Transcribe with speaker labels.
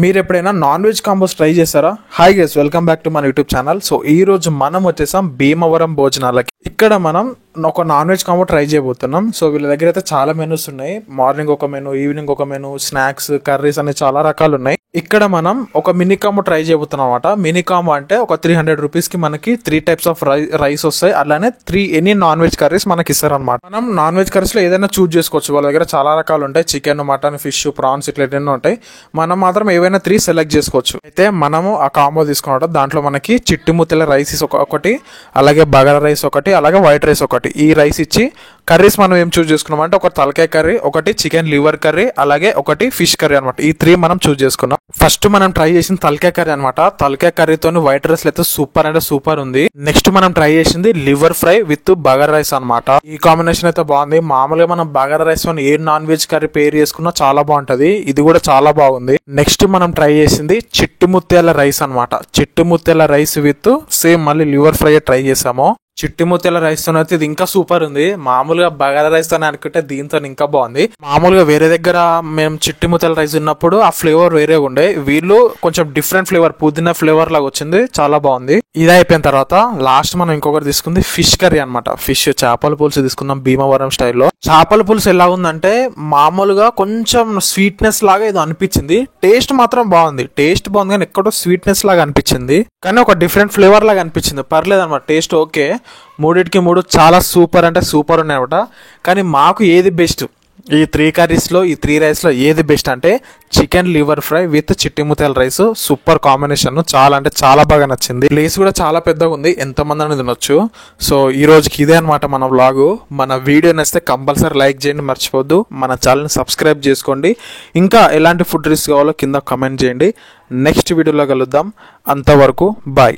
Speaker 1: మీరు ఎప్పుడైనా non veg combos try చేశారా? Hi guys, welcome back to మన యూట్యూబ్ ఛానల్. సో ఈ రోజు మనం వచ్చేసాం భీమవరం భోజనాలకి. ఇక్కడ మనం ఒక నాన్ వెజ్ కాంబో ట్రై చేయబోతున్నాం. సో వీళ్ళ దగ్గర అయితే చాలా మెనూస్ ఉన్నాయి. మార్నింగ్ ఒక మెనూ, ఈవినింగ్ ఒక మెనూ, స్నాక్స్, కర్రీస్ అనే చాలా రకాలు ఉన్నాయి. ఇక్కడ మనం ఒక మినీ కాంబో ట్రై చేయబోతున్నాం అనమాట. మినీ కాంబో అంటే ఒక 300 రూపీస్ కి మనకి 3 టైప్స్ ఆఫ్ రైస్ వస్తాయి. అలానే 3 ఎనీ నాన్ వెజ్ కర్రీస్ మనకి ఇస్తారు అనమాట. మనం నాన్ వెజ్ కర్రీస్ లో ఏదైనా చూస్ చేసుకోవచ్చు. వాళ్ళ దగ్గర చాలా రకాలు ఉంటాయి. చికెన్, మటన్, ఫిష్, ప్రాన్స్ ఇట్లా ఎన్నో ఉంటాయి. మనం మాత్రం ఏవైనా 3 సెలెక్ట్ చేసుకోవచ్చు. అయితే మనము ఆ కాంబో తీసుకున్నట్టు దాంట్లో మనకి చిట్టి ముత్తెల రైస్ ఒకటి, అలాగే బగారా రైస్ ఒకటి, అలాగే వైట్ రైస్ ఒకటి. ఈ రైస్ ఇచ్చి కర్రీస్ మనం ఏం చూస్ చేసుకున్నాం అంటే ఒక తలకాయ కర్రీ, ఒకటి చికెన్ లివర్ కర్రీ, అలాగే ఒకటి ఫిష్ కర్రీ అనమాట. ఈ 3 మనం చూస్ చేసుకున్నాం. ఫస్ట్ మనం ట్రై చేసిన తలకాయ కర్రీ అనమాట. తలకాయ కర్రీతో వైట్ రైస్ అయితే సూపర్ అంటే సూపర్ ఉంది. నెక్స్ట్ మనం ట్రై చేసింది liver fry with bagara rice అనమాట. ఈ కాంబినేషన్ అయితే బాగుంది. మామూలుగా మనం బగారా రైస్ ఏ నాన్ వెజ్ కర్రీ పేరు చేసుకున్నా చాలా బాగుంటది. ఇది కూడా చాలా బాగుంది. నెక్స్ట్ మనం ట్రై చేసింది చిట్టి ముత్యాల రైస్ అనమాట. చిట్టి ముత్యాల రైస్ విత్ సేమ్ మళ్ళీ లివర్ ఫ్రై ట్రై చేసాము. చిట్టి ముత్యాల రైస్ తో అయితే ఇది ఇంకా సూపర్ ఉంది. మామూలుగా బగారా రైస్ తో అనుకుంటే దీంతో ఇంకా బాగుంది. మామూలుగా వేరే దగ్గర మేము చిట్టి ముత్యాల రైస్ ఉన్నప్పుడు ఆ ఫ్లేవర్ వేరే ఉండే, వీళ్ళు కొంచెం డిఫరెంట్ ఫ్లేవర్, పుదీనా ఫ్లేవర్ లాగా వచ్చింది. చాలా బాగుంది. ఇది అయిపోయిన తర్వాత లాస్ట్ మనం ఇంకొకటి తీసుకుంది ఫిష్ కర్రీ అనమాట. ఫిష్ చేపల పులుసు తీసుకున్నాం భీమవరం స్టైల్లో. చేపల పులుసు ఎలా ఉందంటే మామూలుగా కొంచెం స్వీట్నెస్ లాగా ఇది అనిపించింది. టేస్ట్ మాత్రం బాగుంది. టేస్ట్ బాగుంది కానీ ఎక్కడో స్వీట్నెస్ లాగా అనిపించింది. కానీ ఒక డిఫరెంట్ ఫ్లేవర్ లాగా అనిపించింది. పర్లేదు అనమాట. Taste okay. 3 చాలా సూపర్ అంటే సూపర్ ఉన్నాయి అనమాట. కానీ మాకు ఏది బెస్ట్ ఈ 3 కర్రీస్లో, ఈ 3 రైస్లో ఏది బెస్ట్ అంటే చికెన్ లివర్ ఫ్రై విత్ చిట్టి ముత్యాల రైస్. Super combination. చాలా అంటే చాలా బాగా నచ్చింది. ప్లేస్ కూడా చాలా పెద్దగా ఉంది. ఎంతమంది అనేది తినొచ్చు. సో ఈ రోజుకి ఇదే అనమాట మన వ్లాగ్. మన వీడియో నచ్చితే కంపల్సరీ లైక్ చేయండి, మర్చిపోద్దు. మన ఛానల్ని సబ్స్క్రైబ్ చేసుకోండి. ఇంకా ఎలాంటి ఫుడ్ రివ్యూస్ కావాలో కింద కమెంట్ చేయండి. నెక్స్ట్ వీడియోలో కలుద్దాం. అంతవరకు బాయ్.